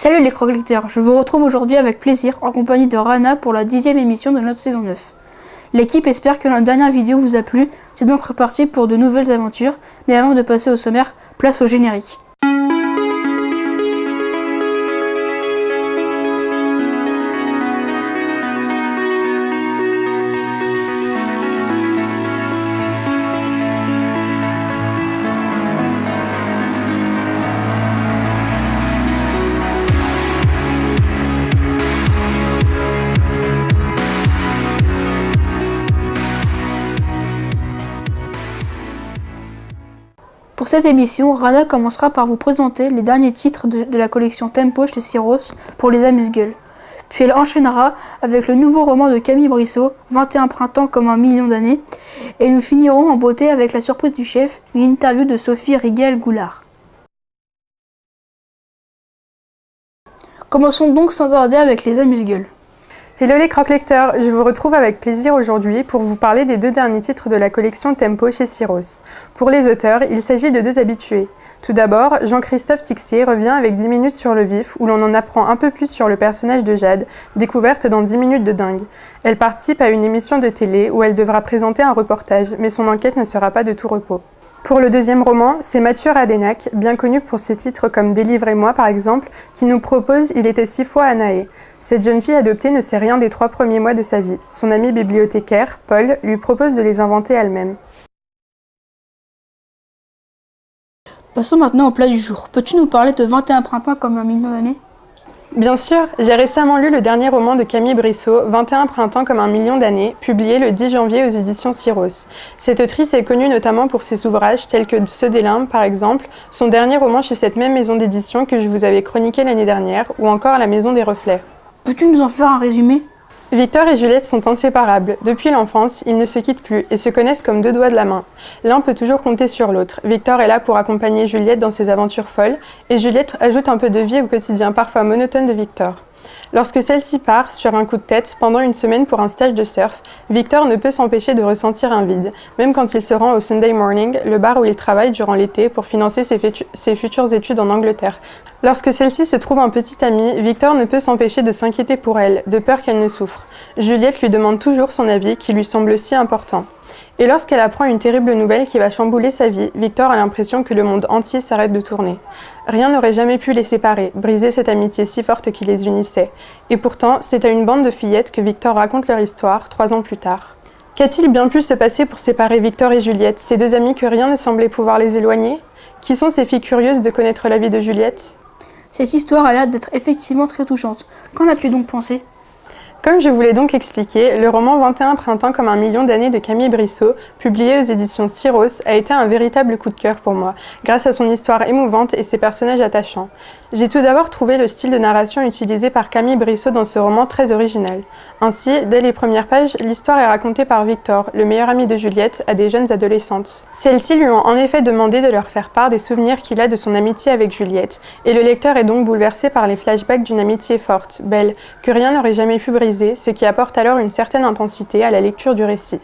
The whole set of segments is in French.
Salut les croque-lecteurs, je vous retrouve aujourd'hui avec plaisir en compagnie de Rana pour la 10e émission de notre saison 9. L'équipe espère que notre dernière vidéo vous a plu, c'est donc reparti pour de nouvelles aventures, mais avant de passer au sommaire, place au générique. Pour cette émission, Rana commencera par vous présenter les derniers titres de la collection Tempo chez Syros pour les amuse-gueules. Puis elle enchaînera avec le nouveau roman de Camille Brissot, 21 printemps comme un million d'années, et nous finirons en beauté avec la surprise du chef, une interview de Sophie Rigel-Goulard. Commençons donc sans tarder avec les amuse-gueules. Hello les croque-lecteurs, je vous retrouve avec plaisir aujourd'hui pour vous parler des deux derniers titres de la collection Tempo chez Syros. Pour les auteurs, il s'agit de deux habitués. Tout d'abord, Jean-Christophe Tixier revient avec 10 minutes sur le vif où l'on en apprend un peu plus sur le personnage de Jade, découverte dans 10 minutes de dingue. Elle participe à une émission de télé où elle devra présenter un reportage, mais son enquête ne sera pas de tout repos. Pour le deuxième roman, c'est Mathieu Radénac, bien connu pour ses titres comme Délivrez-moi par exemple, qui nous propose Il était 6 fois Anaé. Cette jeune fille adoptée ne sait rien des 3 premiers mois de sa vie. Son ami bibliothécaire, Paul, lui propose de les inventer elle-même. Passons maintenant au plat du jour. Peux-tu nous parler de 21 printemps comme un million d'années ? Bien sûr, j'ai récemment lu le dernier roman de Camille Brissot, 21 printemps comme un million d'années, publié le 10 janvier aux éditions Syros. Cette autrice est connue notamment pour ses ouvrages tels que Ceux des limbes par exemple, son dernier roman chez cette même maison d'édition que je vous avais chroniqué l'année dernière, ou encore La maison des reflets. Peux-tu nous en faire un résumé ? Victor et Juliette sont inséparables. Depuis l'enfance, ils ne se quittent plus et se connaissent comme deux doigts de la main. L'un peut toujours compter sur l'autre. Victor est là pour accompagner Juliette dans ses aventures folles et Juliette ajoute un peu de vie au quotidien parfois monotone de Victor. Lorsque celle-ci part, sur un coup de tête, pendant une semaine pour un stage de surf, Victor ne peut s'empêcher de ressentir un vide, même quand il se rend au Sunday Morning, le bar où il travaille durant l'été pour financer ses futures études en Angleterre. Lorsque celle-ci se trouve un petit ami, Victor ne peut s'empêcher de s'inquiéter pour elle, de peur qu'elle ne souffre. Juliette lui demande toujours son avis, qui lui semble si important. Et lorsqu'elle apprend une terrible nouvelle qui va chambouler sa vie, Victor a l'impression que le monde entier s'arrête de tourner. Rien n'aurait jamais pu les séparer, briser cette amitié si forte qui les unissait. Et pourtant, c'est à une bande de fillettes que Victor raconte leur histoire, 3 ans plus tard. Qu'a-t-il bien pu se passer pour séparer Victor et Juliette, ces deux amis que rien ne semblait pouvoir les éloigner ? Qui sont ces filles curieuses de connaître la vie de Juliette ? Cette histoire a l'air d'être effectivement très touchante. Qu'en as-tu donc pensé ? Comme je vous l'ai donc expliqué, le roman 21 printemps comme un million d'années de Camille Brissot, publié aux éditions Syros, a été un véritable coup de cœur pour moi, grâce à son histoire émouvante et ses personnages attachants. J'ai tout d'abord trouvé le style de narration utilisé par Camille Brissot dans ce roman très original. Ainsi, dès les premières pages, l'histoire est racontée par Victor, le meilleur ami de Juliette, à des jeunes adolescentes. Celles-ci lui ont en effet demandé de leur faire part des souvenirs qu'il a de son amitié avec Juliette, et le lecteur est donc bouleversé par les flashbacks d'une amitié forte, belle, que rien n'aurait jamais pu briser, ce qui apporte alors une certaine intensité à la lecture du récit.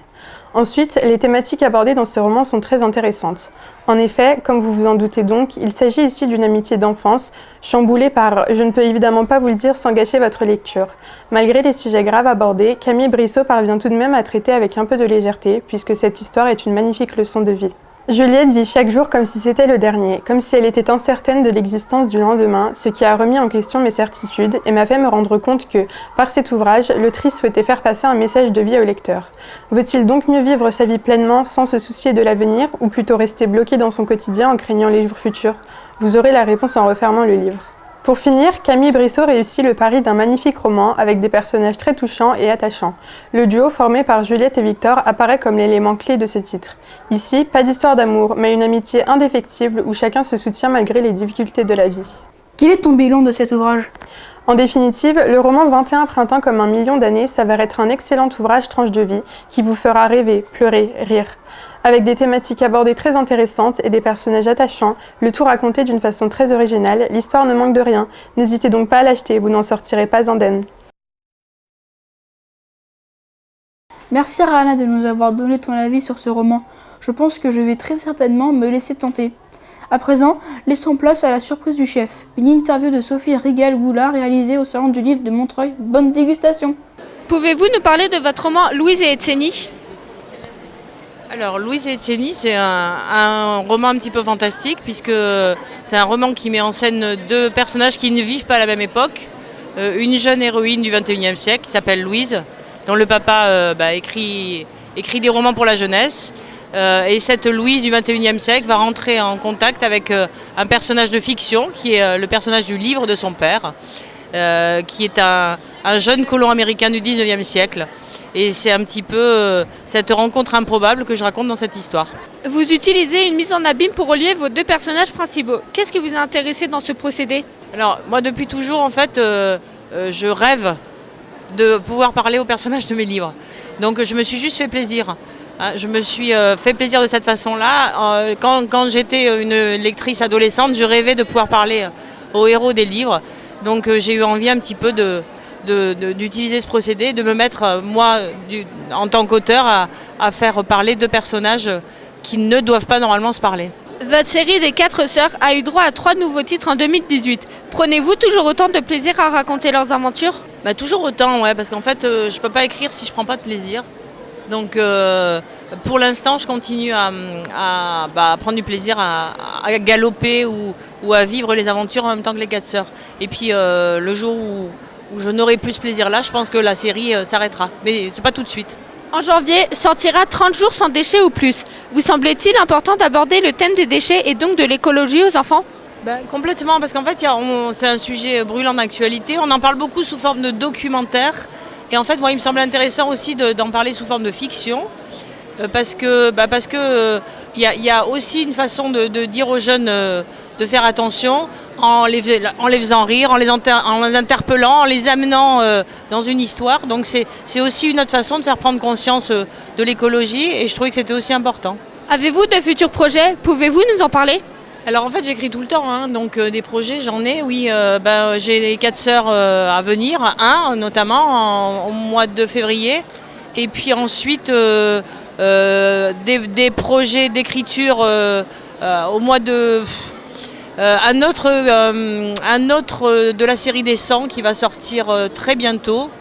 Ensuite, les thématiques abordées dans ce roman sont très intéressantes. En effet, comme vous vous en doutez donc, il s'agit ici d'une amitié d'enfance, chamboulée par « je ne peux évidemment pas vous le dire sans gâcher votre lecture ». Malgré les sujets graves abordés, Camille Brissot parvient tout de même à traiter avec un peu de légèreté, puisque cette histoire est une magnifique leçon de vie. Juliette vit chaque jour comme si c'était le dernier, comme si elle était incertaine de l'existence du lendemain, ce qui a remis en question mes certitudes et m'a fait me rendre compte que, par cet ouvrage, l'autrice souhaitait faire passer un message de vie au lecteur. Vaut-il donc mieux vivre sa vie pleinement sans se soucier de l'avenir, ou plutôt rester bloqué dans son quotidien en craignant les jours futurs ? Vous aurez la réponse en refermant le livre. Pour finir, Camille Brissot réussit le pari d'un magnifique roman avec des personnages très touchants et attachants. Le duo formé par Juliette et Victor apparaît comme l'élément clé de ce titre. Ici, pas d'histoire d'amour, mais une amitié indéfectible où chacun se soutient malgré les difficultés de la vie. Quel est ton bilan de cet ouvrage ? En définitive, le roman 21 printemps comme un million d'années s'avère être un excellent ouvrage tranche de vie qui vous fera rêver, pleurer, rire. Avec des thématiques abordées très intéressantes et des personnages attachants, le tout raconté d'une façon très originale, l'histoire ne manque de rien. N'hésitez donc pas à l'acheter, vous n'en sortirez pas indemne. Merci Rana de nous avoir donné ton avis sur ce roman. Je pense que je vais très certainement me laisser tenter. À présent, laissons place à la surprise du chef. Une interview de Sophie Rigal-Goulard réalisée au Salon du Livre de Montreuil. Bonne dégustation! Pouvez-vous nous parler de votre roman Louise et Etsénie? Alors Louise et Etsénie, c'est un roman un petit peu fantastique puisque c'est un roman qui met en scène deux personnages qui ne vivent pas à la même époque. Une jeune héroïne du XXIe siècle qui s'appelle Louise, dont le papa écrit des romans pour la jeunesse. Et cette Louise du XXIe siècle va rentrer en contact avec un personnage de fiction qui est le personnage du livre de son père, qui est un jeune colon américain du XIXe siècle. Et c'est un petit peu cette rencontre improbable que je raconte dans cette histoire. Vous utilisez une mise en abîme pour relier vos deux personnages principaux. Qu'est-ce qui vous a intéressé dans ce procédé? Alors moi depuis toujours en fait, je rêve de pouvoir parler aux personnages de mes livres. Donc je me suis juste fait plaisir. Je me suis fait plaisir de cette façon-là. Quand j'étais une lectrice adolescente, je rêvais de pouvoir parler aux héros des livres. Donc j'ai eu envie un petit peu d'utiliser ce procédé, de me mettre, moi, en tant qu'auteur, à faire parler deux personnages qui ne doivent pas normalement se parler. Votre série des 4 sœurs a eu droit à 3 nouveaux titres en 2018. Prenez-vous toujours autant de plaisir à raconter leurs aventures? Toujours autant, ouais, parce qu'en fait, je ne peux pas écrire si je ne prends pas de plaisir. Donc, pour l'instant, je continue à prendre du plaisir à galoper ou à vivre les aventures en même temps que les 4 sœurs. Et puis, le jour où je n'aurai plus ce plaisir-là, je pense que la série s'arrêtera. Mais c'est pas tout de suite. En janvier, sortira 30 jours sans déchets ou plus. Vous semblait-il important d'aborder le thème des déchets et donc de l'écologie aux enfants? Complètement, parce qu'en fait, c'est un sujet brûlant d'actualité. On en parle beaucoup sous forme de documentaire. Et en fait, moi, il me semble intéressant aussi d'en parler sous forme de fiction. Parce que y a aussi une façon de dire aux jeunes de faire attention en les faisant rire, en les interpellant, en les amenant dans une histoire. Donc c'est aussi une autre façon de faire prendre conscience de l'écologie et je trouvais que c'était aussi important. Avez-vous de futurs projets? Pouvez-vous nous en parler? Alors en fait j'écris tout le temps, donc des projets j'en ai, oui. J'ai les 4 sœurs à venir, un notamment au mois de février. Et puis ensuite des projets d'écriture au mois de... un autre de la série des 100 qui va sortir très bientôt,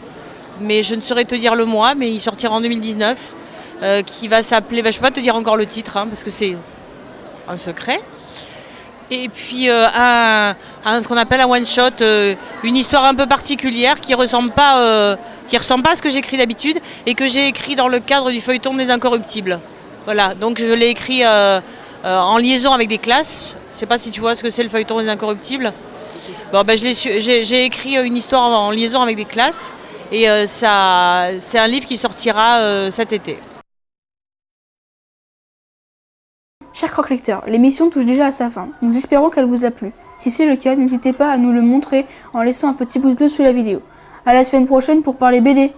mais je ne saurais te dire le mois, mais il sortira en 2019, qui va s'appeler, je ne peux pas te dire encore le titre, parce que c'est un secret. Et puis ce qu'on appelle un one-shot, une histoire un peu particulière qui ressemble pas à ce que j'écris d'habitude et que j'ai écrit dans le cadre du feuilleton des Incorruptibles. Voilà, donc je l'ai écrit en liaison avec des classes. Je ne sais pas si tu vois ce que c'est le feuilleton des Incorruptibles. J'ai écrit une histoire en liaison avec des classes et c'est un livre qui sortira cet été. Chers croque-lecteurs, l'émission touche déjà à sa fin. Nous espérons qu'elle vous a plu. Si c'est le cas, n'hésitez pas à nous le montrer en laissant un petit pouce bleu sous la vidéo. À la semaine prochaine pour parler BD.